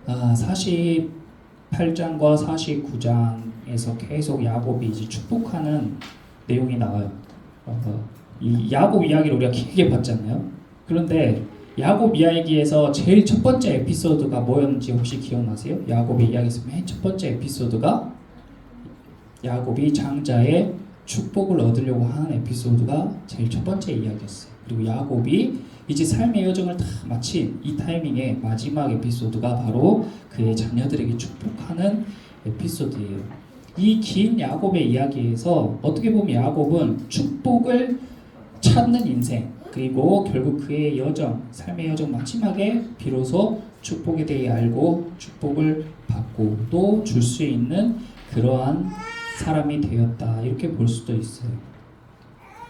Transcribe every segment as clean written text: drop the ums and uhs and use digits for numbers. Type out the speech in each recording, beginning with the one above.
48장과 49장에서 계속 야곱이 이제 축복하는 내용이 나와요. 이 야곱 이야기를 우리가 길게 봤잖아요. 그런데 야곱 이야기에서 제일 첫 번째 에피소드가 뭐였는지 혹시 기억나세요? 야곱의 이야기에서 맨 첫 번째 에피소드가 야곱이 장자의 축복을 얻으려고 하는 에피소드가 제일 첫 번째 이야기였어요. 그리고 야곱이 이제 삶의 여정을 다 마친 이 타이밍에 마지막 에피소드가 바로 그의 자녀들에게 축복하는 에피소드예요. 이 긴 야곱의 이야기에서 어떻게 보면 야곱은 축복을 찾는 인생, 그리고 결국 그의 여정, 삶의 여정 마지막에 비로소 축복에 대해 알고 축복을 받고 또 줄 수 있는 그러한 사람이 되었다, 이렇게 볼 수도 있어요.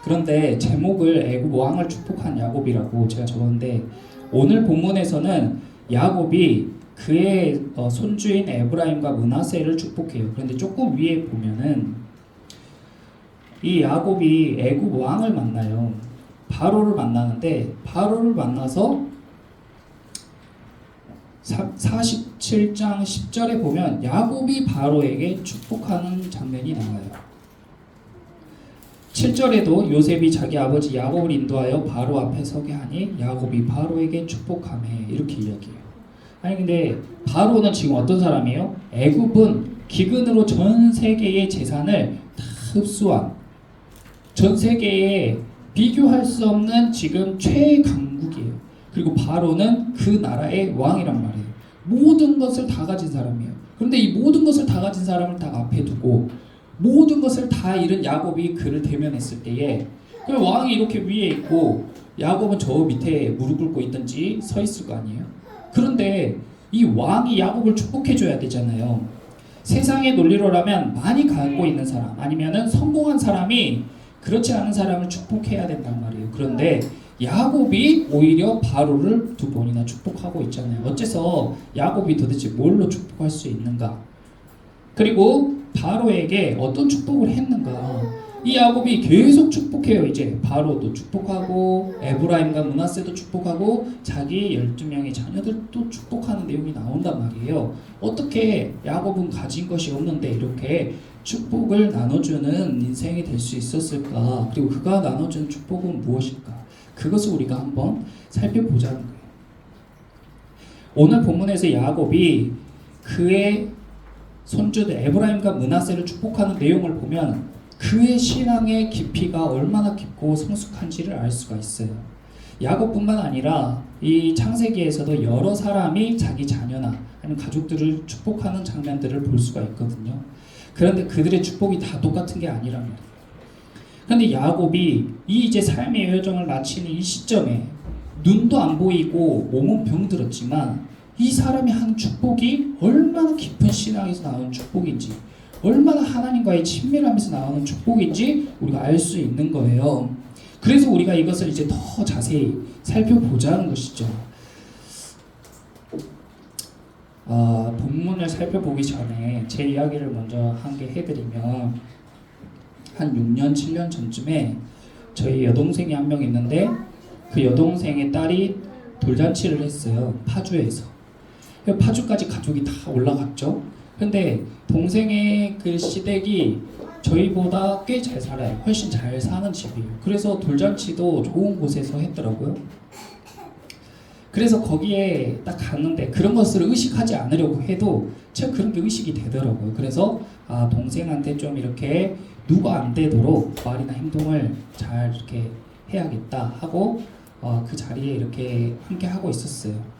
그런데 제목을 애굽 왕을 축복한 야곱이라고 제가 적었는데, 오늘 본문에서는 야곱이 그의 손주인 에브라임과 므낫세를 축복해요. 그런데 조금 위에 보면은 이 야곱이 애굽 왕을 만나요. 바로를 만나는데, 바로를 만나서 47장 10절에 보면 야곱이 바로에게 축복하는 장면이 나와요. 7절에도 요셉이 자기 아버지 야곱을 인도하여 바로 앞에 서게 하니 야곱이 바로에게 축복하매, 이렇게 이야기해요. 아니 근데 바로는 지금 어떤 사람이에요? 애굽은 기근으로 전 세계의 재산을 다 흡수한, 전 세계에 비교할 수 없는 지금 최강국이에요. 그리고 바로는 그 나라의 왕이란 말이에요. 모든 것을 다 가진 사람이에요. 그런데 이 모든 것을 다 가진 사람을 딱 앞에 두고 모든 것을 다 잃은 야곱이 그를 대면했을 때에, 그 왕이 이렇게 위에 있고 야곱은 저 밑에 무릎 꿇고 있든지 서 있을 거 아니에요. 그런데 이 왕이 야곱을 축복해줘야 되잖아요. 세상의 논리로라면 많이 갖고 있는 사람, 아니면은 성공한 사람이 그렇지 않은 사람을 축복해야 된단 말이에요. 그런데 야곱이 오히려 바로를 두 번이나 축복하고 있잖아요. 어째서 야곱이 도대체 뭘로 축복할 수 있는가? 그리고 바로에게 어떤 축복을 했는가? 이 야곱이 계속 축복해요. 이제 바로도 축복하고 에브라임과 므낫세도 축복하고 자기 12명의 자녀들도 축복하는 내용이 나온단 말이에요. 어떻게 야곱은 가진 것이 없는데 이렇게 축복을 나눠주는 인생이 될 수 있었을까? 그리고 그가 나눠주는 축복은 무엇일까? 그것을 우리가 한번 살펴보자는 거예요. 오늘 본문에서 야곱이 그의 손주들 에브라임과 므낫세를 축복하는 내용을 보면 그의 신앙의 깊이가 얼마나 깊고 성숙한지를 알 수가 있어요. 야곱뿐만 아니라 이 창세기에서도 여러 사람이 자기 자녀나 아니면 가족들을 축복하는 장면들을 볼 수가 있거든요. 그런데 그들의 축복이 다 똑같은 게 아니란 말이에요. 그런데 야곱이 이 이제 삶의 여정을 마치는 이 시점에 눈도 안 보이고 몸은 병들었지만 이 사람이 한 축복이 얼마나 깊은 신앙에서 나오는 축복인지, 얼마나 하나님과의 친밀함에서 나오는 축복인지 우리가 알 수 있는 거예요. 그래서 우리가 이것을 이제 더 자세히 살펴보자는 것이죠. 본문을 살펴보기 전에 제 이야기를 먼저 한 개 해드리면, 한 6년, 7년 전쯤에 저희 여동생이 한 명 있는데 그 여동생의 딸이 돌잔치를 했어요. 파주에서. 파주까지 가족이 다 올라갔죠. 근데 동생의 그 시댁이 저희보다 꽤 잘 살아요. 훨씬 잘 사는 집이에요. 그래서 돌잔치도 좋은 곳에서 했더라고요. 그래서 거기에 딱 갔는데 그런 것을 의식하지 않으려고 해도 제가 그런 게 의식이 되더라고요. 그래서 동생한테 좀 이렇게 누가 안 되도록 말이나 행동을 잘 이렇게 해야겠다 하고 그 자리에 이렇게 함께 하고 있었어요.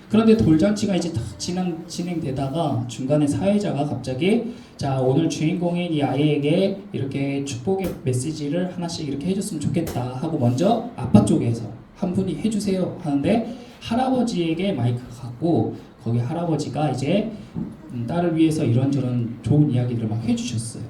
그런데 돌잔치가 이제 딱 진행되다가 중간에 사회자가 갑자기 자, 오늘 주인공인 이 아이에게 이렇게 축복의 메시지를 하나씩 이렇게 해줬으면 좋겠다 하고 먼저 아빠 쪽에서 한 분이 해주세요 하는데, 할아버지에게 마이크가 갔고 거기 할아버지가 이제 딸을 위해서 이런저런 좋은 이야기들을 막 해주셨어요.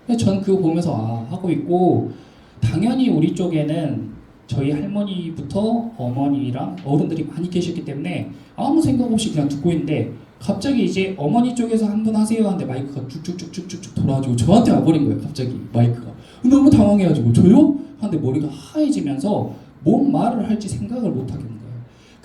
근데 전 그거 보면서 하고 있고, 당연히 우리 쪽에는 저희 할머니부터 어머니랑 어른들이 많이 계셨기 때문에 아무 생각 없이 그냥 듣고 있는데, 갑자기 이제 어머니 쪽에서 한 분 하세요 하는데 마이크가 쭉쭉쭉쭉쭉 돌아가지고 저한테 와버린 거예요. 갑자기 마이크가 너무 당황해가지고 저요? 하는데 머리가 하얘지면서 뭔 말을 할지 생각을 못 하겠는 거예요.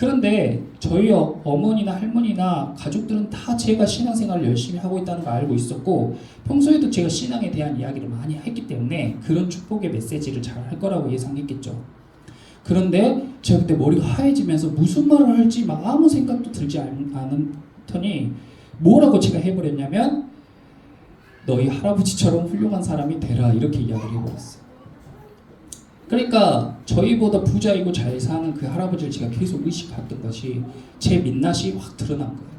그런데 저희 어머니나 할머니나 가족들은 다 제가 신앙생활을 열심히 하고 있다는 걸 알고 있었고 평소에도 제가 신앙에 대한 이야기를 많이 했기 때문에 그런 축복의 메시지를 잘 할 거라고 예상했겠죠. 그런데 제가 그때 머리가 하얘지면서 무슨 말을 할지 막 아무 생각도 들지 않더니 뭐라고 제가 해버렸냐면 너희 할아버지처럼 훌륭한 사람이 되라 이렇게 이야기를 해버렸어요. 그러니까 저희보다 부자이고 잘 사는 그 할아버지를 제가 계속 의식했던 것이 제 민낯이 확 드러난 거예요.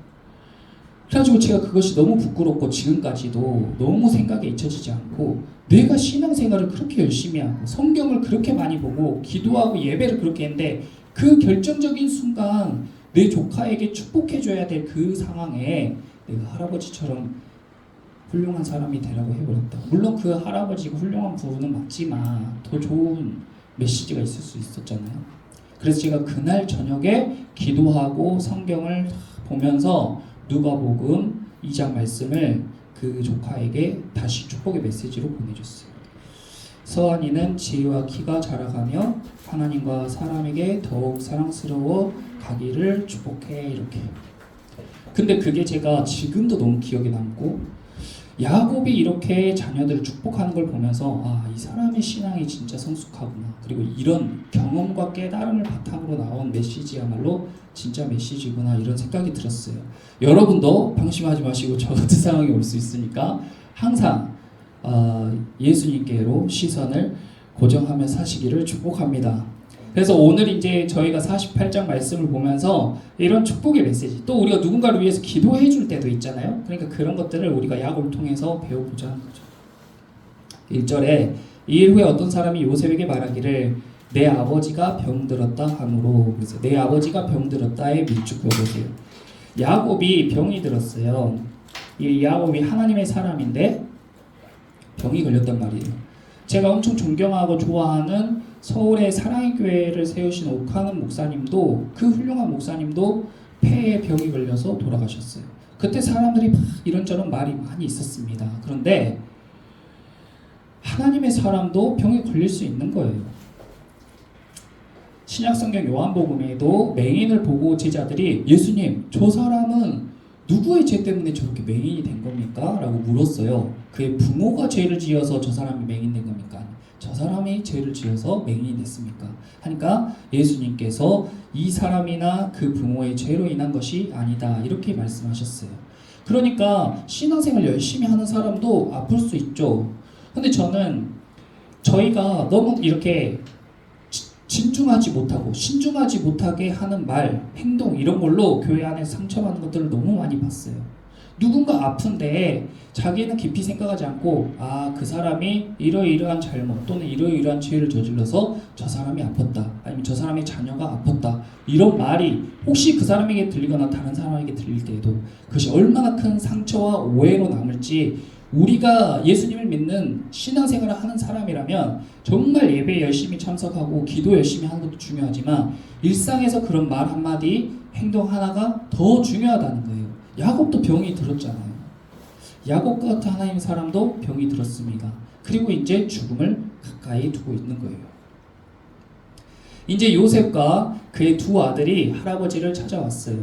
그래가지고 제가 그것이 너무 부끄럽고 지금까지도 너무 생각에 잊혀지지 않고 내가 신앙생활을 그렇게 열심히 하고 성경을 그렇게 많이 보고 기도하고 예배를 그렇게 했는데 그 결정적인 순간 내 조카에게 축복해줘야 될 그 상황에 내가 할아버지처럼 훌륭한 사람이 되라고 해버렸다. 물론 그 할아버지가 훌륭한 부분은 맞지만 더 좋은 메시지가 있을 수 있었잖아요. 그래서 제가 그날 저녁에 기도하고 성경을 보면서 누가복음 2장 말씀을 그 조카에게 다시 축복의 메시지로 보내줬어요. 서한이는 지혜와 키가 자라가며 하나님과 사람에게 더욱 사랑스러워 가기를 축복해 이렇게. 근데 그게 제가 지금도 너무 기억에 남고 야곱이 이렇게 자녀들을 축복하는 걸 보면서 아, 이 사람의 신앙이 진짜 성숙하구나. 그리고 이런 경험과 깨달음을 바탕으로 나온 메시지야말로 진짜 메시지구나 이런 생각이 들었어요. 여러분도 방심하지 마시고 저 같은 상황이 올 수 있으니까 항상 예수님께로 시선을 고정하며 사시기를 축복합니다. 그래서 오늘 이제 저희가 48장 말씀을 보면서 이런 축복의 메시지 또 우리가 누군가를 위해서 기도해 줄 때도 있잖아요. 그러니까 그런 것들을 우리가 야곱을 통해서 배워보자 하는 거죠. 1절에 이일 후에 어떤 사람이 요셉에게 말하기를 내 아버지가 병들었다 하므로 그래서 내 아버지가 병들었다에 밀축해보세요. 야곱이 병이 들었어요. 이 야곱이 하나님의 사람인데 병이 걸렸단 말이에요. 제가 엄청 존경하고 좋아하는 서울의 사랑의 교회를 세우신 오카는 목사님도 그 훌륭한 목사님도 폐에 병이 걸려서 돌아가셨어요. 그때 사람들이 막 이런저런 말이 많이 있었습니다. 그런데 하나님의 사람도 병에 걸릴 수 있는 거예요. 신약성경 요한복음에도 맹인을 보고 제자들이 예수님 저 사람은 누구의 죄 때문에 저렇게 맹인이 된 겁니까? 라고 물었어요. 그의 부모가 죄를 지어서 저 사람이 맹인된 겁니까? 저 사람이 죄를 지어서 맹인이 됐습니까? 하니까 예수님께서 이 사람이나 그 부모의 죄로 인한 것이 아니다 이렇게 말씀하셨어요. 그러니까 신앙생활 열심히 하는 사람도 아플 수 있죠. 근데 저는 저희가 너무 이렇게 진중하지 못하고 신중하지 못하게 하는 말, 행동 이런 걸로 교회 안에 상처받는 것들을 너무 많이 봤어요. 누군가 아픈데 자기는 깊이 생각하지 않고 아, 그 사람이 이러이러한 잘못 또는 이러이러한 죄를 저질러서 저 사람이 아팠다 아니면 저 사람의 자녀가 아팠다 이런 말이 혹시 그 사람에게 들리거나 다른 사람에게 들릴 때에도 그것이 얼마나 큰 상처와 오해로 남을지 우리가 예수님을 믿는 신앙생활을 하는 사람이라면 정말 예배에 열심히 참석하고 기도 열심히 하는 것도 중요하지만 일상에서 그런 말 한마디 행동 하나가 더 중요하다는 거예요. 야곱도 병이 들었잖아요. 야곱과 같은 하나님의 사람도 병이 들었습니다. 그리고 이제 죽음을 가까이 두고 있는 거예요. 이제 요셉과 그의 두 아들이 할아버지를 찾아왔어요.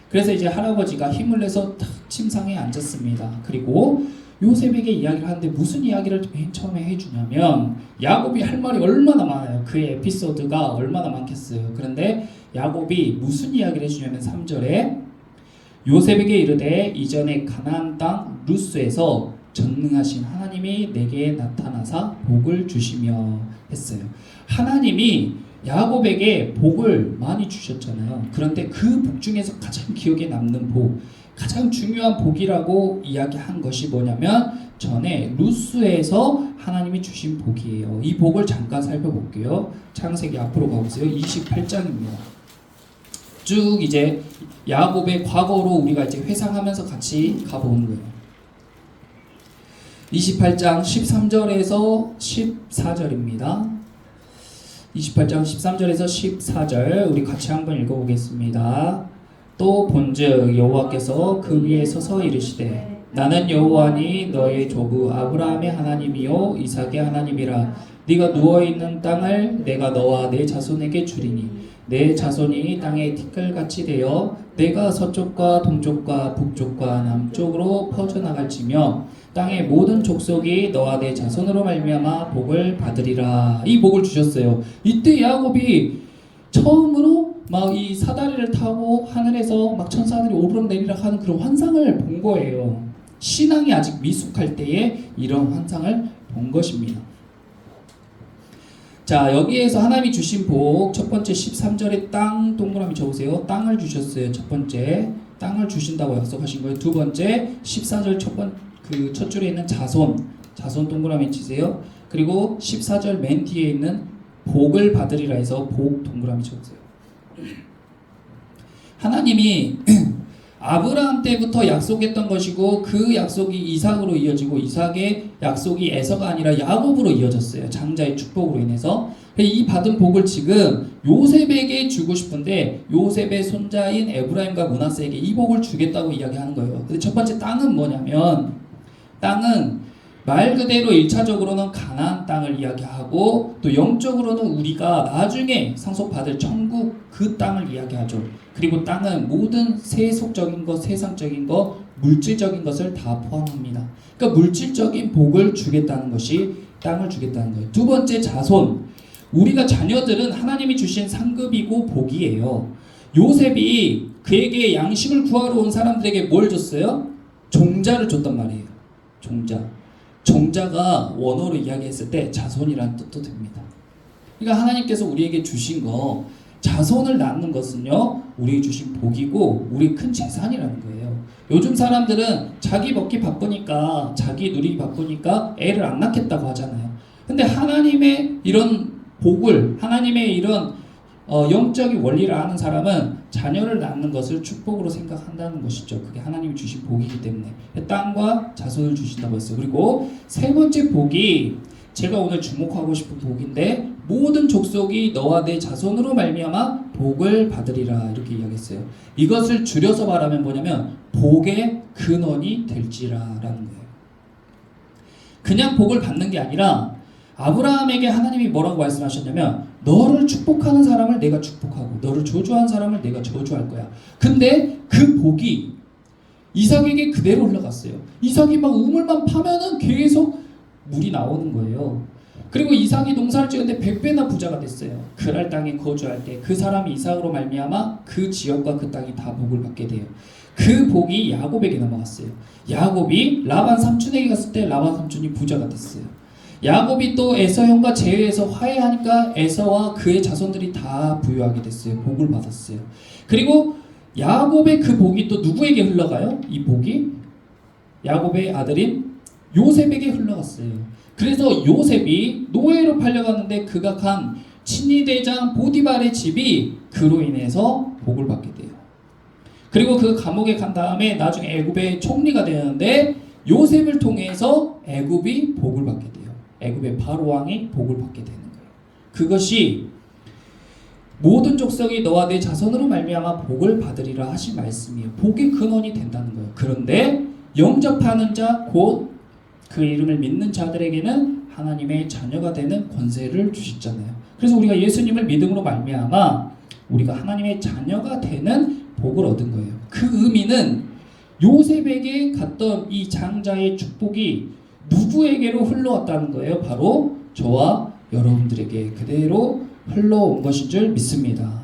그래서 이제 할아버지가 힘을 내서 탁 침상에 앉았습니다. 그리고 요셉에게 이야기를 하는데 무슨 이야기를 맨 처음에 해주냐면 야곱이 할 말이 얼마나 많아요. 그의 에피소드가 얼마나 많겠어요. 그런데 야곱이 무슨 이야기를 해주냐면 3절에 요셉에게 이르되 이전에 가나안 땅 루스에서 전능하신 하나님이 내게 나타나사 복을 주시며 했어요. 하나님이 야곱에게 복을 많이 주셨잖아요. 그런데 그 복 중에서 가장 기억에 남는 복, 가장 중요한 복이라고 이야기한 것이 뭐냐면 전에 루스에서 하나님이 주신 복이에요. 이 복을 잠깐 살펴볼게요. 창세기 앞으로 가보세요. 28장입니다. 쭉 이제 야곱의 과거로 우리가 이제 회상하면서 같이 가보는 거예요. 28장 13절에서 14절입니다. 28장 13절에서 14절 우리 같이 한번 읽어보겠습니다. 또 본즉 여호와께서 그 위에 서서 이르시되 나는 여호와니 너의 조부 아브라함의 하나님이요 이삭의 하나님이라. 네가 누워있는 땅을 내가 너와 내 자손에게 주리니 내 자손이 땅에 티끌같이 되어 내가 서쪽과 동쪽과 북쪽과 남쪽으로 퍼져나갈지며 땅의 모든 족속이 너와 내 자손으로 말미암아 복을 받으리라. 이 복을 주셨어요. 이때 야곱이 처음으로 막 이 사다리를 타고 하늘에서 막 천사들이 오르락내리락 하는 그런 환상을 본 거예요. 신앙이 아직 미숙할 때에 이런 환상을 본 것입니다. 자, 여기에서 하나님이 주신 복, 첫 번째 13절에 땅 동그라미 쳐보세요. 땅을 주셨어요. 첫 번째 땅을 주신다고 약속하신 거예요. 두 번째 14절 첫 줄에 있는 자손 동그라미 치세요. 그리고 14절 맨 뒤에 있는 복을 받으리라 해서 복 동그라미 쳐보세요. 하나님이 아브라함 때부터 약속했던 것이고 그 약속이 이삭으로 이어지고 이삭의 약속이 에서가 아니라 야곱으로 이어졌어요. 장자의 축복으로 인해서. 이 받은 복을 지금 요셉에게 주고 싶은데 요셉의 손자인 에브라임과 므낫세에게 이 복을 주겠다고 이야기하는 거예요. 근데 첫 번째 땅은 뭐냐면 땅은 말 그대로 1차적으로는 가나안 땅을 이야기하고 또 영적으로는 우리가 나중에 상속받을 천국 그 땅을 이야기하죠. 그리고 땅은 모든 세속적인 것, 세상적인 것, 물질적인 것을 다 포함합니다. 그러니까 물질적인 복을 주겠다는 것이 땅을 주겠다는 거예요. 두 번째 자손. 우리가 자녀들은 하나님이 주신 상급이고 복이에요. 요셉이 그에게 양식을 구하러 온 사람들에게 뭘 줬어요? 종자를 줬단 말이에요. 종자가 원어로 이야기했을 때 자손이라는 뜻도 됩니다. 그러니까 하나님께서 우리에게 주신 거, 자손을 낳는 것은요, 우리에게 주신 복이고 우리 큰 재산이라는 거예요. 요즘 사람들은 자기 먹기 바쁘니까, 자기 누리기 바쁘니까 애를 안 낳겠다고 하잖아요. 근데 하나님의 이런 복을, 하나님의 이런 영적인 원리를 아는 사람은 자녀를 낳는 것을 축복으로 생각한다는 것이죠. 그게 하나님이 주신 복이기 때문에 땅과 자손을 주신다고 했어요. 그리고 세 번째 복이 제가 오늘 주목하고 싶은 복인데 모든 족속이 너와 내 자손으로 말미암아 복을 받으리라 이렇게 이야기했어요. 이것을 줄여서 말하면 뭐냐면 복의 근원이 될지라라는 거예요. 그냥 복을 받는 게 아니라 아브라함에게 하나님이 뭐라고 말씀하셨냐면 너를 축복하는 사람을 내가 축복하고 너를 저주하는 사람을 내가 저주할 거야. 근데 그 복이 이삭에게 그대로 흘러갔어요. 이삭이 막 우물만 파면은 계속 물이 나오는 거예요. 그리고 이삭이 농사를 지었는데 100배나 부자가 됐어요. 그랄 땅에 거주할 때 그 사람이 이삭으로 말미암아 그 지역과 그 땅이 다 복을 받게 돼요. 그 복이 야곱에게 넘어갔어요. 야곱이 라반 삼촌에게 갔을 때 라반 삼촌이 부자가 됐어요. 야곱이 또 에서 형과 제외해서 화해하니까 에서와 그의 자손들이 다 부유하게 됐어요. 복을 받았어요. 그리고 야곱의 그 복이 또 누구에게 흘러가요? 이 복이 야곱의 아들인 요셉에게 흘러갔어요. 그래서 요셉이 노예로 팔려갔는데 그가 간 친위대장 보디발의 집이 그로 인해서 복을 받게 돼요. 그리고 그 감옥에 간 다음에 나중에 애굽의 총리가 되는데 요셉을 통해서 애굽이 복을 받게 돼요. 애굽의 바로 왕이 복을 받게 되는 거예요. 그것이 모든 족속이 너와 내 자손으로 말미암아 복을 받으리라 하신 말씀이에요. 복의 근원이 된다는 거예요. 그런데 영접하는 자, 곧 그 이름을 믿는 자들에게는 하나님의 자녀가 되는 권세를 주셨잖아요. 그래서 우리가 예수님을 믿음으로 말미암아 우리가 하나님의 자녀가 되는 복을 얻은 거예요. 그 의미는 요셉에게 갔던 이 장자의 축복이 누구에게로 흘러왔다는 거예요? 바로 저와 여러분들에게 그대로 흘러온 것인 줄 믿습니다.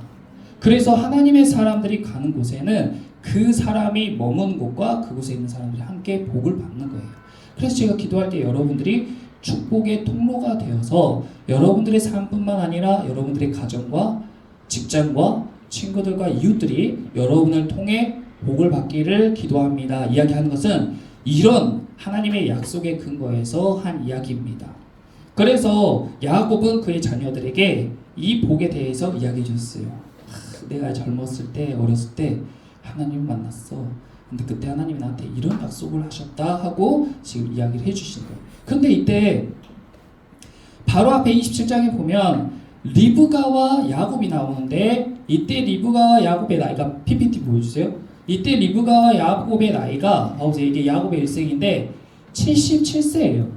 그래서 하나님의 사람들이 가는 곳에는 그 사람이 머문 곳과 그곳에 있는 사람들이 함께 복을 받는 거예요. 그래서 제가 기도할 때 여러분들이 축복의 통로가 되어서 여러분들의 삶뿐만 아니라 여러분들의 가정과 직장과 친구들과 이웃들이 여러분을 통해 복을 받기를 기도합니다. 이야기하는 것은 이런 하나님의 약속의 근거에서 한 이야기입니다. 그래서 야곱은 그의 자녀들에게 이 복에 대해서 이야기해 줬어요. 내가 젊었을 때, 어렸을 때 하나님을 만났어. 근데 그때 하나님이 나한테 이런 약속을 하셨다 하고 지금 이야기를 해주시는 거예요. 근데 이때 바로 앞에 27장에 보면 리브가와 야곱이 나오는데 이때 리브가와 야곱의 나이가 PPT 보여주세요. 이때 리브가와 야곱의 나이가 이게 야곱의 일생인데 77세예요.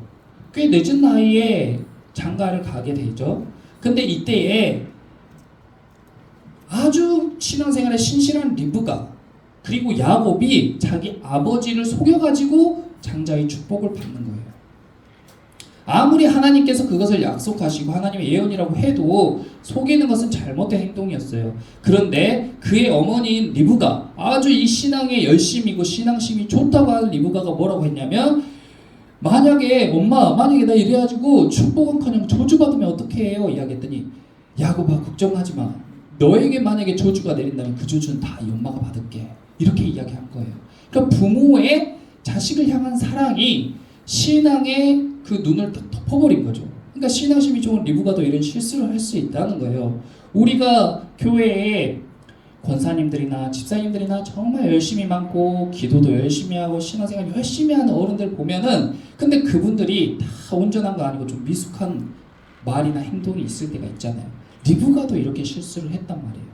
꽤 늦은 나이에 장가를 가게 되죠. 근데 이때에 아주 신앙생활에 신실한 리브가 그리고 야곱이 자기 아버지를 속여가지고 장자의 축복을 받는 거예요. 아무리 하나님께서 그것을 약속하시고 하나님의 예언이라고 해도 속이는 것은 잘못된 행동이었어요. 그런데 그의 어머니인 리브가 아주 이 신앙에 열심이고 신앙심이 좋다고 하는 리브가가 뭐라고 했냐면, 만약에 나 이래가지고 축복은커녕 저주받으면 어떻게 해요? 이야기했더니, 야곱아 걱정하지 마. 너에게 만약에 저주가 내린다면 그 저주는 다 이 엄마가 받을게. 이렇게 이야기한 거예요. 그러니까 부모의 자식을 향한 사랑이 신앙의 그 눈을 딱 덮어버린 거죠. 그러니까 신앙심이 좋은 리브가도 이런 실수를 할 수 있다는 거예요. 우리가 교회에 권사님들이나 집사님들이나 정말 열심히 많고 기도도 열심히 하고 신앙생활 열심히 하는 어른들 보면은, 근데 그분들이 다 온전한 거 아니고 좀 미숙한 말이나 행동이 있을 때가 있잖아요. 리브가도 이렇게 실수를 했단 말이에요.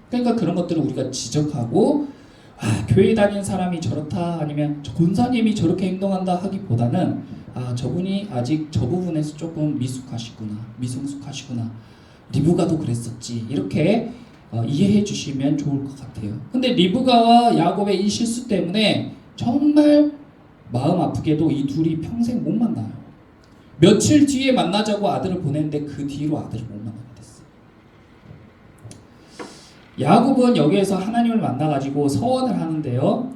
그러니까 그런 것들을 우리가 지적하고, 교회 다니는 사람이 저렇다, 아니면 권사님이 저렇게 행동한다 하기보다는, 저분이 아직 저 부분에서 조금 미성숙하시구나, 리브가도 그랬었지, 이렇게 이해해 주시면 좋을 것 같아요. 근데 리브가와 야곱의 이 실수 때문에 정말 마음 아프게도 이 둘이 평생 못 만나요. 며칠 뒤에 만나자고 아들을 보냈는데 그 뒤로 아들을 못 만나게 됐어요. 야곱은 여기에서 하나님을 만나가지고 서원을 하는데요,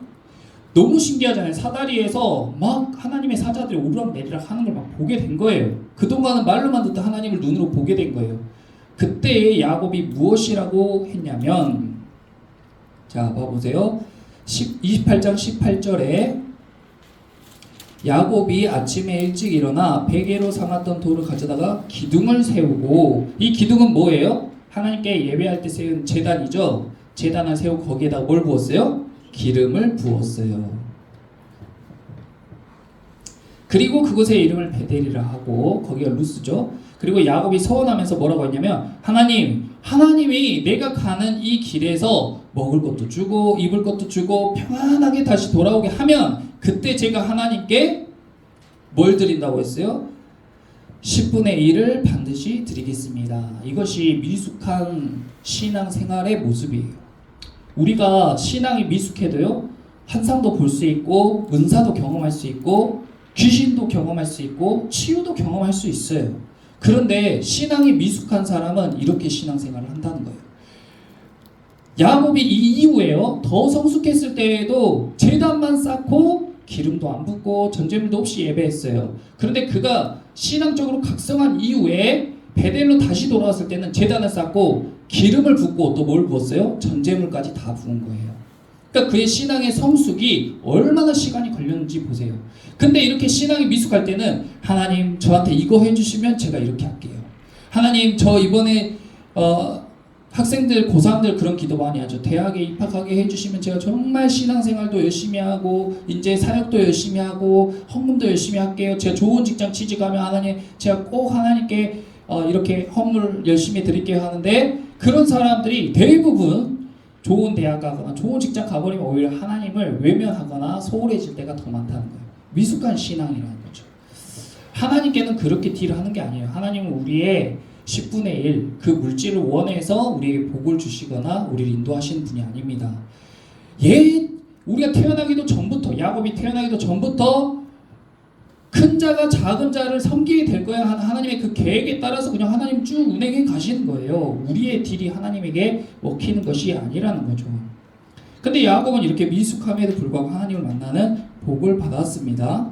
너무 신기하잖아요. 사다리에서 막 하나님의 사자들이 오르락내리락 하는 걸 막 보게 된 거예요. 그동안은 말로만 듣던 하나님을 눈으로 보게 된 거예요. 그때 야곱이 무엇이라고 했냐면, 자 봐보세요. 28장 18절에 야곱이 아침에 일찍 일어나 베개로 삼았던 돌을 가져다가 기둥을 세우고, 이 기둥은 뭐예요? 하나님께 예배할 때 세운 제단이죠. 제단을 세우고 거기에다 뭘 부었어요? 기름을 부었어요. 그리고 그곳의 이름을 베델이라 하고, 거기가 루스죠. 그리고 야곱이 서원하면서 뭐라고 했냐면, 하나님이 내가 가는 이 길에서 먹을 것도 주고 입을 것도 주고 평안하게 다시 돌아오게 하면 그때 제가 하나님께 뭘 드린다고 했어요? 10분의 1을 반드시 드리겠습니다. 이것이 미숙한 신앙생활의 모습이에요. 우리가 신앙이 미숙해도요, 환상도 볼 수 있고 은사도 경험할 수 있고 귀신도 경험할 수 있고 치유도 경험할 수 있어요. 그런데 신앙이 미숙한 사람은 이렇게 신앙생활을 한다는 거예요. 야곱이 이 이후에요, 더 성숙했을 때에도 제단만 쌓고 기름도 안 붓고 전제물도 없이 예배했어요. 그런데 그가 신앙적으로 각성한 이후에 베델로 다시 돌아왔을 때는 제단을 쌓고 기름을 붓고 또 뭘 부었어요? 전제물까지 다 부은 거예요. 그러니까 그의 신앙의 성숙이 얼마나 시간이 걸렸는지 보세요. 근데 이렇게 신앙이 미숙할 때는, 하나님 저한테 이거 해주시면 제가 이렇게 할게요. 하나님 저 이번에 학생들 고3들 그런 기도 많이 하죠. 대학에 입학하게 해주시면 제가 정말 신앙생활도 열심히 하고 이제 사역도 열심히 하고 헌금도 열심히 할게요. 제가 좋은 직장 취직하면 하나님 제가 꼭 하나님께 이렇게 헌물 열심히 드릴게요 하는데, 그런 사람들이 대부분 좋은 대학 가거나 좋은 직장 가버리면 오히려 하나님을 외면하거나 소홀해질 때가 더 많다는 거예요. 미숙한 신앙이라는 거죠. 하나님께는 그렇게 딜하는 게 아니에요. 하나님은 우리의 10분의 1, 그 물질을 원해서 우리에게 복을 주시거나 우리를 인도하시는 분이 아닙니다. 우리가 태어나기도 전부터, 야곱이 태어나기도 전부터 큰 자가 작은 자를 섬기게 될 거야 하는 하나님의 그 계획에 따라서 그냥 하나님 쭉 운행해 가시는 거예요. 우리의 딜이 하나님에게 먹히는 것이 아니라는 거죠. 근데 야곱은 이렇게 미숙함에도 불구하고 하나님을 만나는 복을 받았습니다.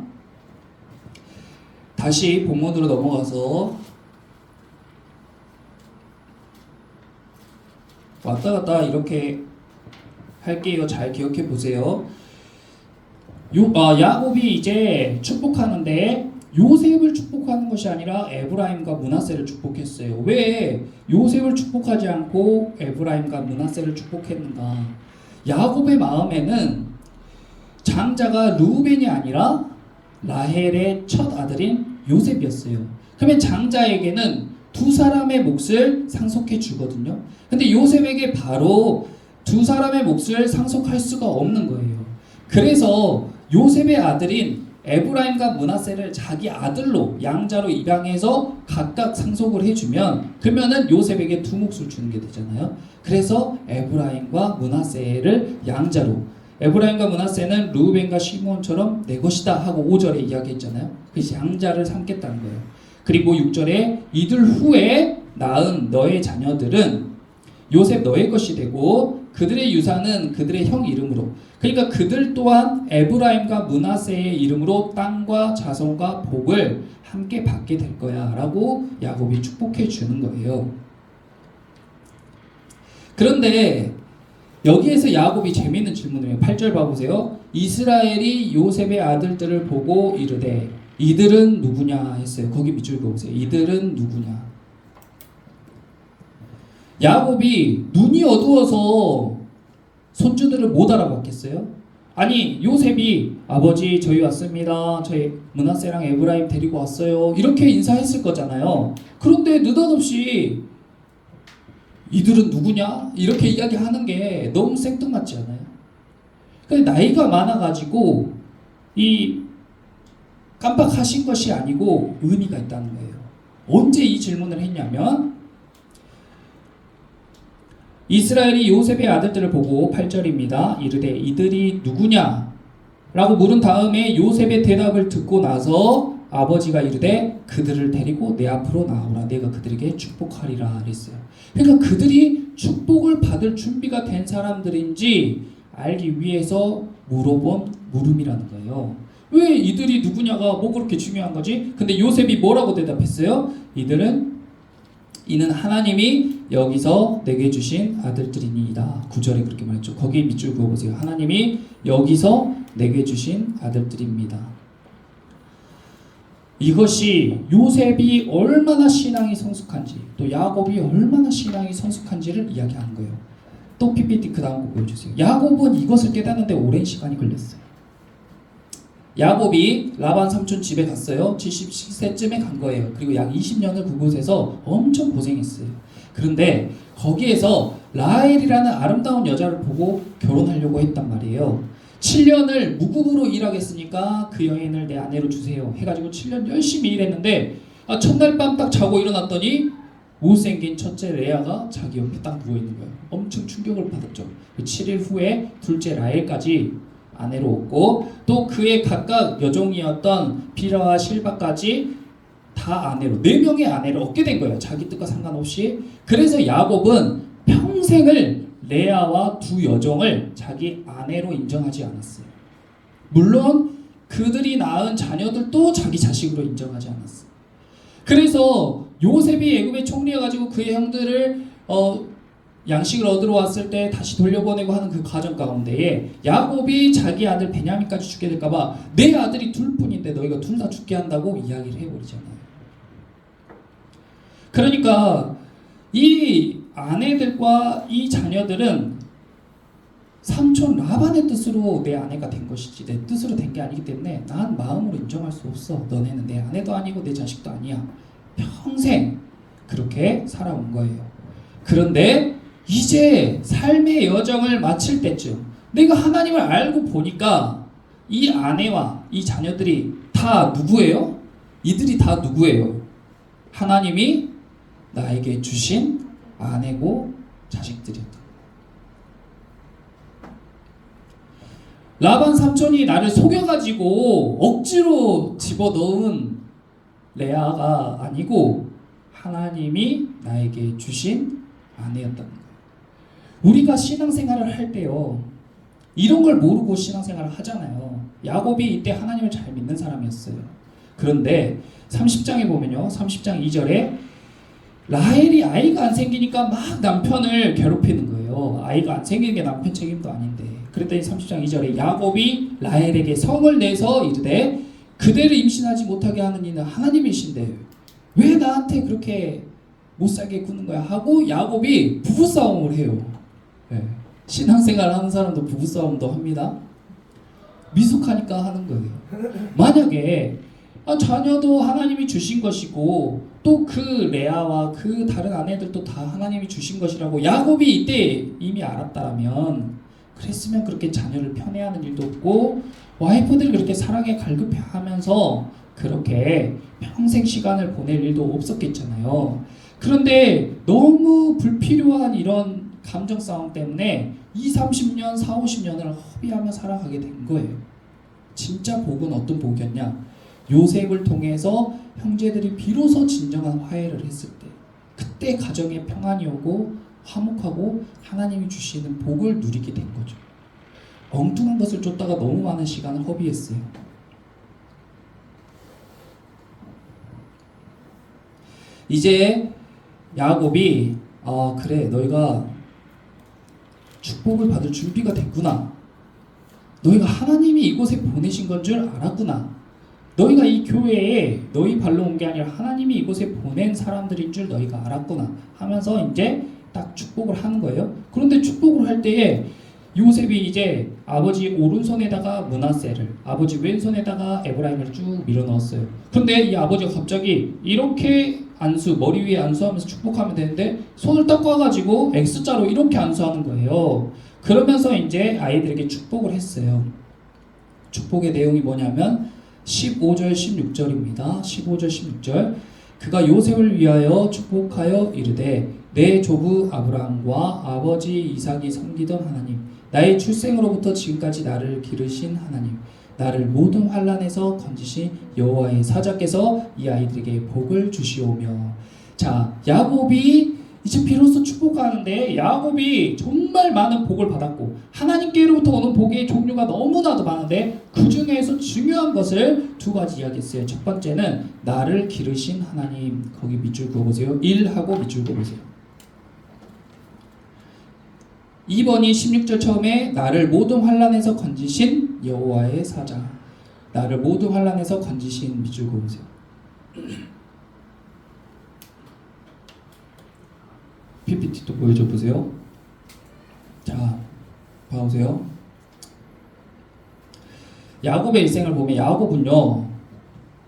다시 본문으로 넘어가서 왔다 갔다 이렇게 할게요. 잘 기억해 보세요. 야곱이 이제 축복하는데 요셉을 축복하는 것이 아니라 에브라임과 므낫세를 축복했어요. 왜 요셉을 축복하지 않고 에브라임과 므낫세를 축복했는가? 야곱의 마음에는 장자가 르우벤이 아니라 라헬의 첫 아들인 요셉이었어요. 그러면 장자에게는 두 사람의 몫을 상속해 주거든요. 근데 요셉에게 바로 두 사람의 몫을 상속할 수가 없는 거예요. 그래서 요셉의 아들인 에브라임과 므낫세를 자기 아들로 양자로 입양해서 각각 상속을 해주면 그러면은 요셉에게 두 몫을 주는 게 되잖아요. 그래서 에브라임과 므낫세를 양자로, 에브라임과 므낫세는 르우벤과 시므온처럼 내 것이다 하고 5절에 이야기했잖아요. 그래서 양자를 삼겠다는 거예요. 그리고 6절에 이들 후에 낳은 너의 자녀들은 요셉 너의 것이 되고 그들의 유산은 그들의 형 이름으로, 그러니까 그들 또한 에브라임과 므낫세의 이름으로 땅과 자손과 복을 함께 받게 될 거야 라고 야곱이 축복해 주는 거예요. 그런데 여기에서 야곱이 재미있는 질문을 해요. 8절 봐보세요. 이스라엘이 요셉의 아들들을 보고 이르되 이들은 누구냐 했어요. 거기 밑줄 그어보세요. 이들은 누구냐. 야곱이 눈이 어두워서 손주들을 못 알아봤겠어요? 아니 요셉이 아버지 저희 왔습니다. 저희 므낫세랑 에브라임 데리고 왔어요. 이렇게 인사했을 거잖아요. 그런데 느닷없이 이들은 누구냐? 이렇게 이야기하는 게 너무 생뚱맞지 않아요? 근데 나이가 많아가지고 이 깜빡하신 것이 아니고 의미가 있다는 거예요. 언제 이 질문을 했냐면 이스라엘이 요셉의 아들들을 보고 8절입니다. 이르되 이들이 누구냐? 라고 물은 다음에 요셉의 대답을 듣고 나서 아버지가 이르되 그들을 데리고 내 앞으로 나오라. 내가 그들에게 축복하리라 그랬어요. 그러니까 그들이 축복을 받을 준비가 된 사람들인지 알기 위해서 물어본 물음이라는 거예요. 왜 이들이 누구냐가 뭐 그렇게 중요한 거지? 근데 요셉이 뭐라고 대답했어요? 이는 하나님이 여기서 내게 주신 아들들이니이다. 9절에 그렇게 말했죠. 거기 밑줄 그어보세요. 하나님이 여기서 내게 주신 아들들입니다. 이것이 요셉이 얼마나 신앙이 성숙한지, 또 야곱이 얼마나 신앙이 성숙한지를 이야기하는 거예요. 또 PPT 그 다음 거 보여주세요. 야곱은 이것을 깨닫는데 오랜 시간이 걸렸어요. 야곱이 라반 삼촌 집에 갔어요. 70세쯤에 간 거예요. 그리고 약 20년을 그곳에서 엄청 고생했어요. 그런데 거기에서 라헬이라는 아름다운 여자를 보고 결혼하려고 했단 말이에요. 7년을 무급으로 일하겠으니까 그 여인을 내 아내로 주세요 해가지고 7년 열심히 일했는데 첫날 밤 딱 자고 일어났더니 못생긴 첫째 레아가 자기 옆에 딱 누워있는 거예요. 엄청 충격을 받았죠. 7일 후에 둘째 라헬까지 아내로 얻고 또 그의 각각 여종이었던 비라와 실바까지 다 아내로 4명의 아내를 얻게 된 거예요. 자기 뜻과 상관없이. 그래서 야곱은 평생을 레아와 두 여종을 자기 아내로 인정하지 않았어요. 물론 그들이 낳은 자녀들도 자기 자식으로 인정하지 않았어요. 그래서 요셉이 애굽에 총리해가지고 그의 형들을 양식을 얻으러 왔을 때 다시 돌려보내고 하는 그 과정 가운데에 야곱이 자기 아들 베냐민까지 죽게 될까봐 내 아들이 둘뿐인데 너희가 둘 다 죽게 한다고 이야기를 해버리잖아요. 그러니까 이 아내들과 이 자녀들은 삼촌 라반의 뜻으로 내 아내가 된 것이지 내 뜻으로 된 게 아니기 때문에 난 마음으로 인정할 수 없어. 너네는 내 아내도 아니고 내 자식도 아니야. 평생 그렇게 살아온 거예요. 그런데 이제 삶의 여정을 마칠 때쯤 내가 하나님을 알고 보니까 이 아내와 이 자녀들이 다 누구예요? 이들이 다 누구예요? 하나님이 나에게 주신 아내고 자식들이었다. 라반 삼촌이 나를 속여가지고 억지로 집어넣은 레아가 아니고 하나님이 나에게 주신 아내였다는 거예요. 우리가 신앙생활을 할 때요, 이런 걸 모르고 신앙생활을 하잖아요. 야곱이 이때 하나님을 잘 믿는 사람이었어요. 그런데 30장에 보면요, 30장 2절에 라헬이 아이가 안 생기니까 막 남편을 괴롭히는 거예요. 아이가 안 생기는 게 남편 책임도 아닌데. 그랬더니 30장 2절에 야곱이 라헬에게 성을 내서 이르되 그대를 임신하지 못하게 하는 이는 하나님이신데 왜 나한테 그렇게 못살게 구는 거야 하고 야곱이 부부싸움을 해요. 네. 신앙생활 하는 사람도 부부싸움도 합니다. 미숙하니까 하는 거예요. 만약에 자녀도 하나님이 주신 것이고 또 그 레아와 그 다른 아내들도 다 하나님이 주신 것이라고 야곱이 이때 이미 알았다면 그랬으면 그렇게 자녀를 편애하는 일도 없고 와이프들이 그렇게 사랑에 갈급해하면서 그렇게 평생 시간을 보낼 일도 없었겠잖아요. 그런데 너무 불필요한 이런 감정 싸움 때문에 20, 30년, 40, 50년을 허비하며 살아가게 된 거예요. 진짜 복은 어떤 복이었냐? 요셉을 통해서 형제들이 비로소 진정한 화해를 했을 때, 그때 가정에 평안이 오고 화목하고 하나님이 주시는 복을 누리게 된 거죠. 엉뚱한 것을 쫓다가 너무 많은 시간을 허비했어요. 이제 야곱이 그래, 너희가 축복을 받을 준비가 됐구나. 너희가 하나님이 이곳에 보내신 건 줄 알았구나. 너희가 이 교회에 너희 발로 온 게 아니라 하나님이 이곳에 보낸 사람들인 줄 너희가 알았구나 하면서 이제 딱 축복을 하는 거예요. 그런데 축복을 할 때에 요셉이 이제 아버지 오른손에다가 므낫세를, 아버지 왼손에다가 에브라임을 쭉 밀어 넣었어요. 그런데 이 아버지가 갑자기 이렇게 머리 위에 안수하면서 축복하면 되는데 손을 딱 꽈가지고 X자로 이렇게 안수하는 거예요. 그러면서 이제 아이들에게 축복을 했어요. 축복의 내용이 뭐냐면 15절 16절입니다. 15절 16절. 그가 요셉을 위하여 축복하여 이르되 내 조부 아브라함과 아버지 이삭이 섬기던 하나님, 나의 출생으로부터 지금까지 나를 기르신 하나님, 나를 모든 환난에서 건지신 여호와의 사자께서 이 아이들에게 복을 주시오며. 자, 야곱이 이제 비로소 축복하는데 야곱이 정말 많은 복을 받았고 하나님께로부터 오는 복의 종류가 너무나도 많은데 그 중에서 중요한 것을 두 가지 이야기했어요. 첫 번째는 나를 기르신 하나님, 거기 밑줄 그어보세요. 1하고 밑줄 그어보세요. 2번이 16절 처음에 나를 모든 환난에서 건지신 여호와의 사자, 나를 모든 환난에서 건지신 밑줄 그어보세요. PPT 또 보여줘 보세요. 자, 봐보세요. 야곱의 일생을 보면 야곱은요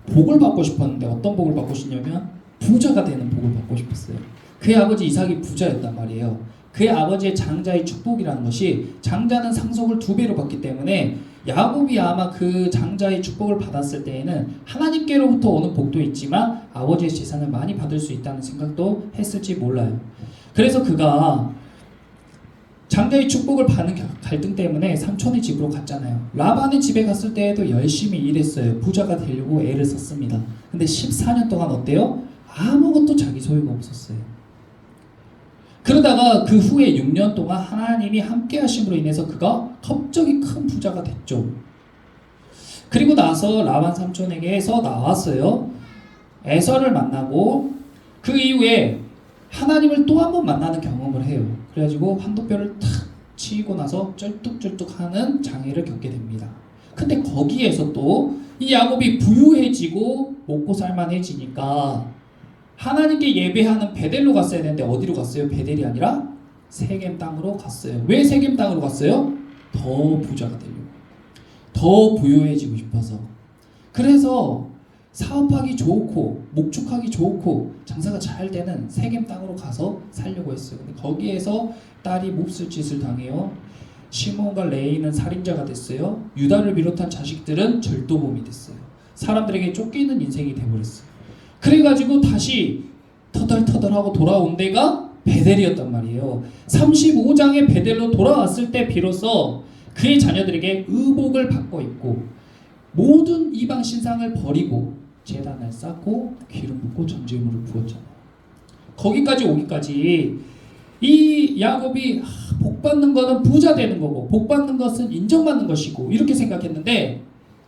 복을 받고 싶었는데 어떤 복을 받고 싶냐면 부자가 되는 복을 받고 싶었어요. 그의 아버지 이삭이 부자였단 말이에요. 그의 아버지의 장자의 축복이라는 것이, 장자는 상속을 2배로 받기 때문에 야곱이 아마 그 장자의 축복을 받았을 때에는 하나님께로부터 오는 복도 있지만 아버지의 재산을 많이 받을 수 있다는 생각도 했을지 몰라요. 그래서 그가 장자의 축복을 받는 갈등 때문에 삼촌의 집으로 갔잖아요. 라반의 집에 갔을 때에도 열심히 일했어요. 부자가 되려고 애를 썼습니다. 근데 14년 동안 어때요? 아무것도 자기 소유가 없었어요. 그러다가 그 후에 6년 동안 하나님이 함께 하심으로 인해서 그가 갑자기 큰 부자가 됐죠. 그리고 나서 라반 삼촌에게서 나왔어요. 에서를 만나고 그 이후에 하나님을 또 한 번 만나는 경험을 해요. 그래가지고 한도뼈를 탁 치고 나서 쩔뚝쩔뚝하는 장애를 겪게 됩니다. 근데 거기에서 또 이 야곱이 부유해지고 먹고 살만해지니까 하나님께 예배하는 베델로 갔어야 되는데 어디로 갔어요? 베델이 아니라 세겜 땅으로 갔어요. 왜 세겜 땅으로 갔어요? 더 부자가 되려고, 더 부유해지고 싶어서. 그래서 사업하기 좋고 목축하기 좋고 장사가 잘 되는 세겜 땅으로 가서 살려고 했어요. 근데 거기에서 딸이 몹쓸 짓을 당해요. 시몬과 레이는 살인자가 됐어요. 유다를 비롯한 자식들은 절도범이 됐어요. 사람들에게 쫓기는 인생이 돼버렸어요. 그래가지고 다시 터덜터덜하고 돌아온 데가 베델이었단 말이에요. 35장의 베델로 돌아왔을 때 비로소 그의 자녀들에게 의복을 받고 있고 모든 이방 신상을 버리고 제단을 쌓고 기름 붓고 전제물을 부었잖아요. 거기까지 오기까지 이 야곱이 복 받는 거는 부자 되는 거고 복 받는 것은 인정받는 것이고 이렇게 생각했는데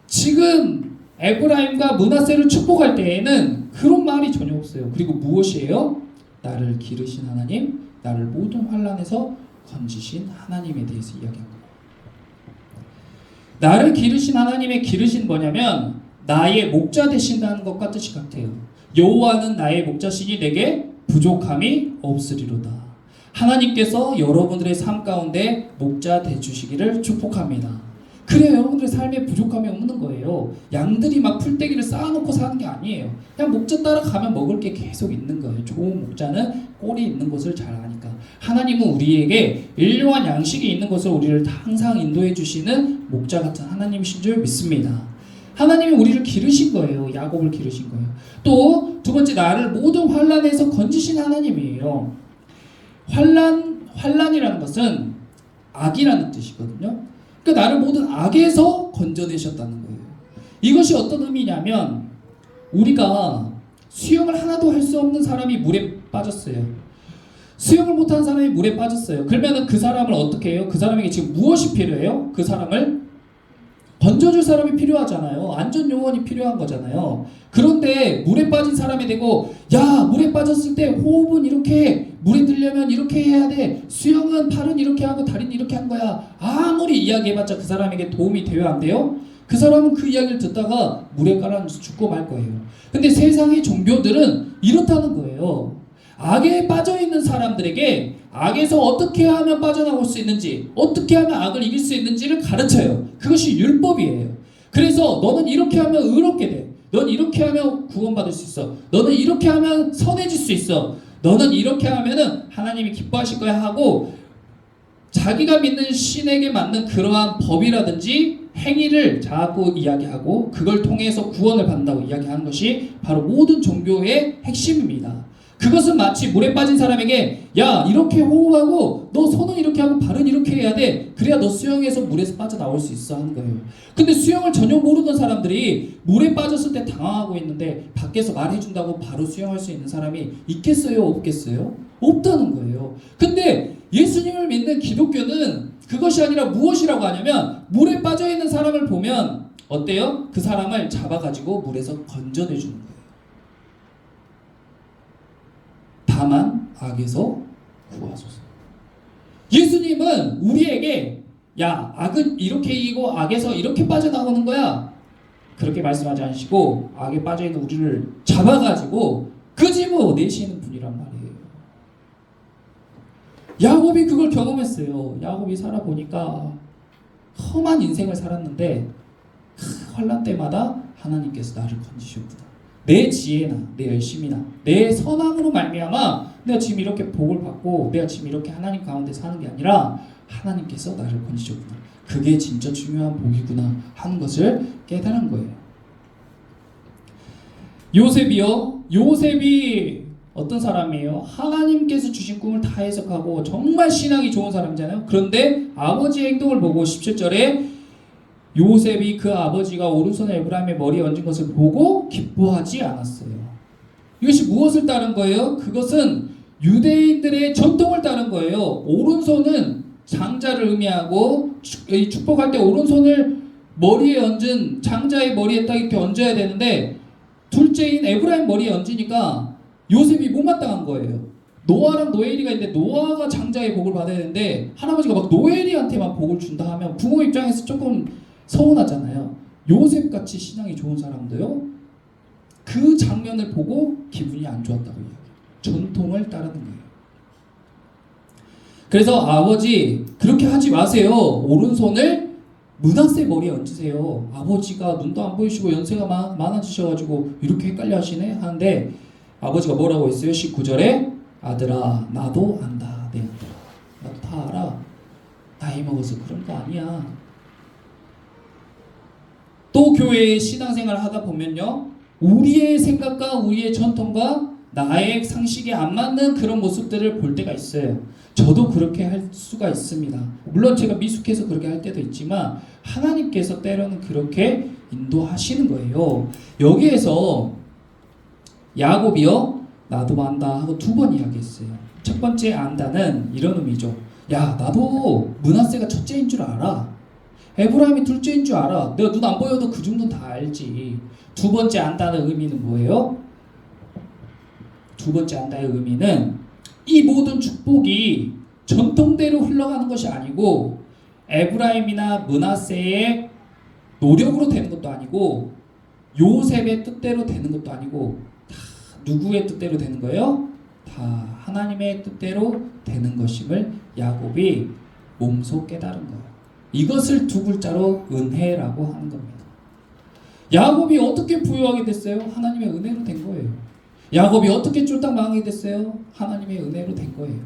지금 에브라임과 므낫세를 축복할 때에는 그런 말이 전혀 없어요. 그리고 무엇이에요? 나를 기르신 하나님, 나를 모든 환난에서 건지신 하나님에 대해서 이야기한 거예요. 나를 기르신 하나님의 기르신 뭐냐면 나의 목자 되신다는 것과 뜻이 같아요. 여호와는 나의 목자시니 내게 부족함이 없으리로다. 하나님께서 여러분들의 삶 가운데 목자 되주시기를 축복합니다. 그래요. 여러분들의 삶에 부족함이 없는 거예요. 양들이 막 풀떼기를 쌓아놓고 사는 게 아니에요. 그냥 목자 따라가면 먹을 게 계속 있는 거예요. 좋은 목자는 꼴이 있는 곳을 잘 아니까. 하나님은 우리에게 일용할 양식이 있는 것을 우리를 항상 인도해 주시는 목자 같은 하나님이신 줄 믿습니다. 하나님이 우리를 기르신 거예요. 야곱을 기르신 거예요. 또 두 번째, 나를 모든 환난에서 건지신 하나님이에요. 환난이라는 것은 악이라는 뜻이거든요. 그러니까 나를 모든 악에서 건져내셨다는 거예요. 이것이 어떤 의미냐면, 우리가 수영을 하나도 할 수 없는 사람이 물에 빠졌어요. 수영을 못하는 사람이 물에 빠졌어요. 그러면 그 사람을 어떻게 해요? 그 사람에게 지금 무엇이 필요해요? 그 사람을 건져줄 사람이 필요하잖아요. 안전요원이 필요한 거잖아요. 그런데 물에 빠진 사람이 되고, 야, 물에 빠졌을 때 호흡은 이렇게 해. 물에 들려면 이렇게 해야 돼. 수영은 팔은 이렇게 하고 다리는 이렇게 한 거야. 아무리 이야기해봤자 그 사람에게 도움이 돼요, 안 돼요? 그 사람은 그 이야기를 듣다가 물에 깔아앉아서 죽고 말 거예요. 근데 세상의 종교들은 이렇다는 거예요. 악에 빠져있는 사람들에게 악에서 어떻게 하면 빠져나올 수 있는지, 어떻게 하면 악을 이길 수 있는지를 가르쳐요. 그것이 율법이에요. 그래서 너는 이렇게 하면 의롭게 돼. 넌 이렇게 하면 구원받을 수 있어. 너는 이렇게 하면 선해질 수 있어. 너는 이렇게 하면은 하나님이 기뻐하실 거야 하고, 자기가 믿는 신에게 맞는 그러한 법이라든지 행위를 자꾸 이야기하고, 그걸 통해서 구원을 받는다고 이야기하는 것이 바로 모든 종교의 핵심입니다. 그것은 마치 물에 빠진 사람에게, 야, 이렇게 호흡하고 너 손은 이렇게 하고 발은 이렇게 해야 돼. 그래야 너 수영해서 물에서 빠져나올 수 있어 하는 거예요. 근데 수영을 전혀 모르는 사람들이 물에 빠졌을 때 당황하고 있는데, 밖에서 말해준다고 바로 수영할 수 있는 사람이 있겠어요? 없겠어요? 없다는 거예요. 근데 예수님을 믿는 기독교는 그것이 아니라 무엇이라고 하냐면, 물에 빠져있는 사람을 보면 어때요? 그 사람을 잡아가지고 물에서 건져내주는 거예요. 다만 악에서 구하소서. 예수님은 우리에게, 야, 악은 이렇게 이기고 악에서 이렇게 빠져나오는 거야, 그렇게 말씀하지 않으시고 악에 빠져있는 우리를 잡아가지고 끄집어 내시는 분이란 말이에요. 야곱이 그걸 경험했어요. 야곱이 살아보니까 험한 인생을 살았는데 환난 때마다 하나님께서 나를 건지셨구나. 내 지혜나 내 열심이나 내 선함으로 말미암아 내가 지금 이렇게 복을 받고 내가 지금 이렇게 하나님 가운데 사는 게 아니라 하나님께서 나를 건지셨구나. 그게 진짜 중요한 복이구나 하는 것을 깨달은 거예요. 요셉이요. 요셉이 어떤 사람이에요? 하나님께서 주신 꿈을 다 해석하고 정말 신앙이 좋은 사람이잖아요. 그런데 아버지의 행동을 보고 17절에 요셉이 그 아버지가 오른손을 에브라임의 머리에 얹은 것을 보고 기뻐하지 않았어요. 이것이 무엇을 따른 거예요? 그것은 유대인들의 전통을 따른 거예요. 오른손은 장자를 의미하고, 축복할 때 오른손을 머리에 얹은 장자의 머리에 딱 이렇게 얹어야 되는데, 둘째인 에브라임 머리에 얹으니까 요셉이 못마땅한 거예요. 노아랑 노엘이가 있는데 노아가 장자의 복을 받아야 되는데 할아버지가 막 노엘이한테만 복을 준다 하면 부모 입장에서 조금 서운하잖아요. 요셉같이 신앙이 좋은 사람도요, 그 장면을 보고 기분이 안 좋았다고 이야기해요. 전통을 따르는 거예요. 그래서 아버지 그렇게 하지 마세요. 오른손을 므낫세 머리에 얹으세요. 아버지가 눈도 안 보이시고 연세가 많아지셔가지고 이렇게 헷갈려 하시네 하는데, 아버지가 뭐라고 했어요? 19절에 아들아 나도 안다. 내 아들아 나도 다 알아. 나이 먹어서 그런 거 아니야. 또 교회의 신앙생활을 하다 보면요, 우리의 생각과 우리의 전통과 나의 상식에 안 맞는 그런 모습들을 볼 때가 있어요. 저도 그렇게 할 수가 있습니다. 물론 제가 미숙해서 그렇게 할 때도 있지만 하나님께서 때로는 그렇게 인도하시는 거예요. 여기에서 야곱이요, 나도 안다 하고 두 번 이야기했어요. 첫 번째 안다는 이런 의미죠. 야, 나도 므낫세가 첫째인 줄 알아. 에브라임이 둘째인 줄 알아. 내가 눈 안 보여도 그 정도는 다 알지. 두 번째 안다는 의미는 뭐예요? 두 번째 안다의 의미는 이 모든 축복이 전통대로 흘러가는 것이 아니고, 에브라임이나 므낫세의 노력으로 되는 것도 아니고, 요셉의 뜻대로 되는 것도 아니고, 다 누구의 뜻대로 되는 거예요? 다 하나님의 뜻대로 되는 것임을 야곱이 몸소 깨달은 거예요. 이것을 두 글자로 은혜라고 하는 겁니다. 야곱이 어떻게 부유하게 됐어요? 하나님의 은혜로 된 거예요. 야곱이 어떻게 쫄딱 망하게 됐어요? 하나님의 은혜로 된 거예요.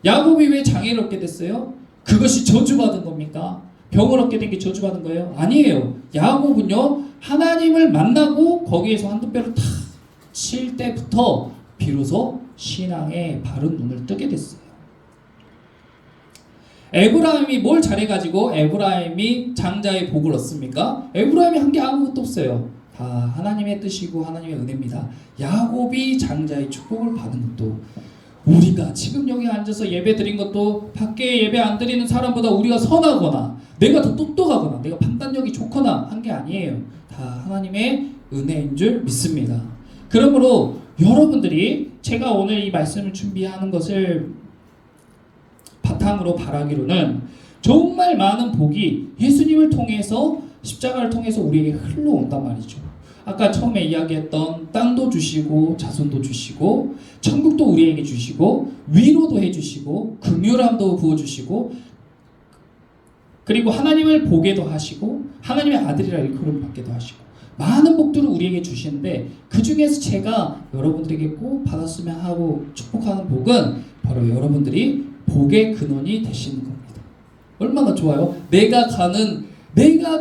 야곱이 왜 장애를 얻게 됐어요? 그것이 저주받은 겁니까? 병을 얻게 된 게 저주받은 거예요? 아니에요. 야곱은요, 하나님을 만나고 거기에서 한두 뼈를 탁 칠 때부터 비로소 신앙의 바른 눈을 뜨게 됐어요. 에브라임이 뭘 잘해가지고 에브라임이 장자의 복을 얻습니까? 에브라임이 한 게 아무것도 없어요. 다 하나님의 뜻이고 하나님의 은혜입니다. 야곱이 장자의 축복을 받은 것도, 우리가 지금 여기 앉아서 예배 드린 것도 밖에 예배 안 드리는 사람보다 우리가 선하거나 내가 더 똑똑하거나 내가 판단력이 좋거나 한 게 아니에요. 다 하나님의 은혜인 줄 믿습니다. 그러므로 여러분들이, 제가 오늘 이 말씀을 준비하는 것을 바탕으로 바라기로는 정말 많은 복이 예수님을 통해서, 십자가를 통해서 우리에게 흘러온단 말이죠. 아까 처음에 이야기했던 땅도 주시고 자손도 주시고 천국도 우리에게 주시고 위로도 해주시고 긍휼함도 부어주시고, 그리고 하나님을 보게도 하시고 하나님의 아들이라 일컬음 받게도 하시고 많은 복들을 우리에게 주시는데, 그 중에서 제가 여러분들에게 꼭 받았으면 하고 축복하는 복은 바로 여러분들이 복의 근원이 되시는 겁니다. 얼마나 좋아요? 내가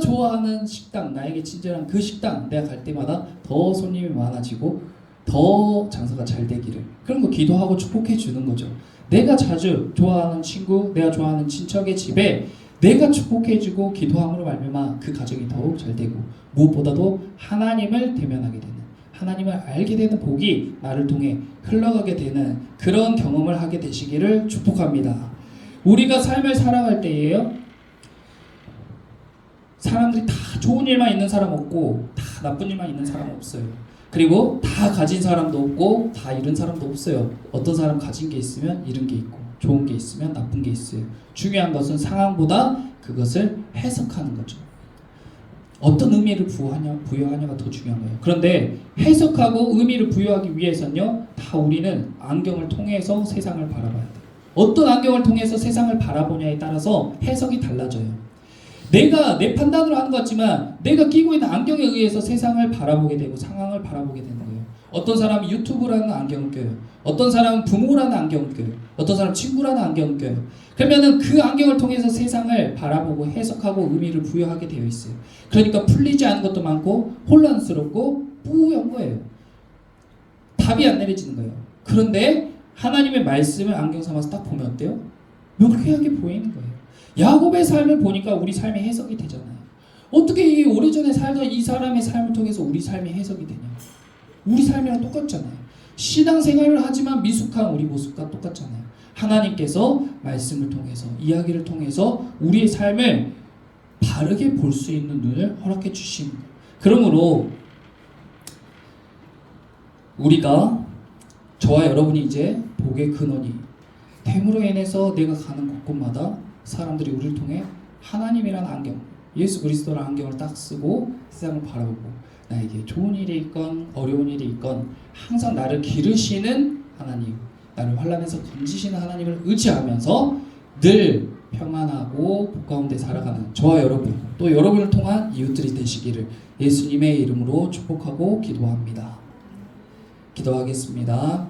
좋아하는 식당, 나에게 친절한 그 식당, 내가 갈 때마다 더 손님이 많아지고 더 장사가 잘 되기를, 그런 거 기도하고 축복해 주는 거죠. 내가 자주 좋아하는 친구, 내가 좋아하는 친척의 집에 내가 축복해주고 기도함으로 말미암아 그 가정이 더욱 잘 되고, 무엇보다도 하나님을 대면하게 되는, 하나님을 알게 되는 복이 나를 통해 흘러가게 되는 그런 경험을 하게 되시기를 축복합니다. 우리가 삶을 살아갈 때에요, 사람들이 다 좋은 일만 있는 사람 없고 다 나쁜 일만 있는 사람 없어요. 그리고 다 가진 사람도 없고 다 잃은 사람도 없어요. 어떤 사람 가진 게 있으면 잃은 게 있고 좋은 게 있으면 나쁜 게 있어요. 중요한 것은 상황보다 그것을 해석하는 거죠. 어떤 의미를 부여하냐가 더 중요한 거예요. 그런데 해석하고 의미를 부여하기 위해서는요, 다 우리는 안경을 통해서 세상을 바라봐야 돼요. 어떤 안경을 통해서 세상을 바라보냐에 따라서 해석이 달라져요. 내가 내 판단으로 하는 것 같지만 내가 끼고 있는 안경에 의해서 세상을 바라보게 되고 상황을 바라보게 되는 거예요. 어떤 사람은 유튜브라는 안경을 껴요. 어떤 사람은 부모라는 안경을 껴요. 어떤 사람은 친구라는 안경을 껴요. 그러면은 그 안경을 통해서 세상을 바라보고 해석하고 의미를 부여하게 되어 있어요. 그러니까 풀리지 않은 것도 많고 혼란스럽고 뿌연 거예요. 답이 안 내려지는 거예요. 그런데 하나님의 말씀을 안경 삼아서 딱 보면 어때요? 명쾌하게 보이는 거예요. 야곱의 삶을 보니까 우리 삶이 해석이 되잖아요. 어떻게 이 오래전에 살던 이 사람의 삶을 통해서 우리 삶이 해석이 되냐? 우리 삶이랑 똑같잖아요. 신앙생활을 하지만 미숙한 우리 모습과 똑같잖아요. 하나님께서 말씀을 통해서, 이야기를 통해서 우리의 삶을 바르게 볼 수 있는 눈을 허락해 주신 거예요. 그러므로 우리가, 저와 여러분이 이제 복의 근원이 됨으로 인해서 내가 가는 곳곳마다 사람들이 우리를 통해 하나님이라는 안경, 예수 그리스도라는 안경을 딱 쓰고 세상을 바라보고, 나에게 좋은 일이 있건 어려운 일이 있건 항상 나를 기르시는 하나님, 나를 환난에서 건지시는 하나님을 의지하면서 늘 평안하고 복 가운데 살아가는 저와 여러분, 또 여러분을 통한 이웃들이 되시기를 예수님의 이름으로 축복하고 기도합니다. 기도하겠습니다.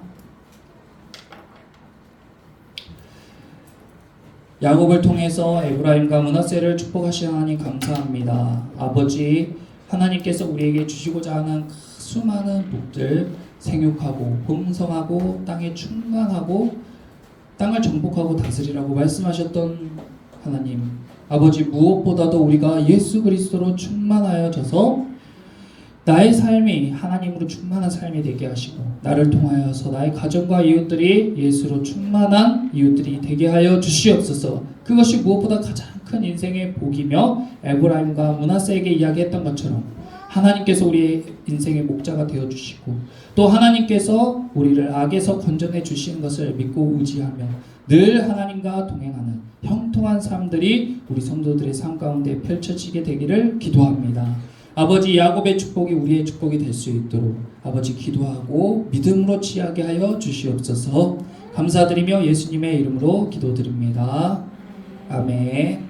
야곱을 통해서 에브라임과 므낫세를 축복하신 하나님 감사합니다. 아버지, 하나님께서 우리에게 주시고자 하는 수많은 복들, 생육하고 번성하고 땅에 충만하고 땅을 정복하고 다스리라고 말씀하셨던 하나님, 아버지, 무엇보다도 우리가 예수 그리스도로 충만하여져서 나의 삶이 하나님으로 충만한 삶이 되게 하시고, 나를 통하여서 나의 가정과 이웃들이 예수로 충만한 이웃들이 되게 하여 주시옵소서. 그것이 무엇보다 가장 큰 인생의 복이며, 에브라임과 므낫세에게 이야기했던 것처럼 하나님께서 우리의 인생의 목자가 되어주시고, 또 하나님께서 우리를 악에서 건져내 주시는 것을 믿고 의지하며 늘 하나님과 동행하는 형통한 삶들이 우리 성도들의 삶 가운데 펼쳐지게 되기를 기도합니다. 아버지, 야곱의 축복이 우리의 축복이 될 수 있도록 아버지 기도하고 믿음으로 취하게 하여 주시옵소서. 감사드리며 예수님의 이름으로 기도드립니다. 아멘.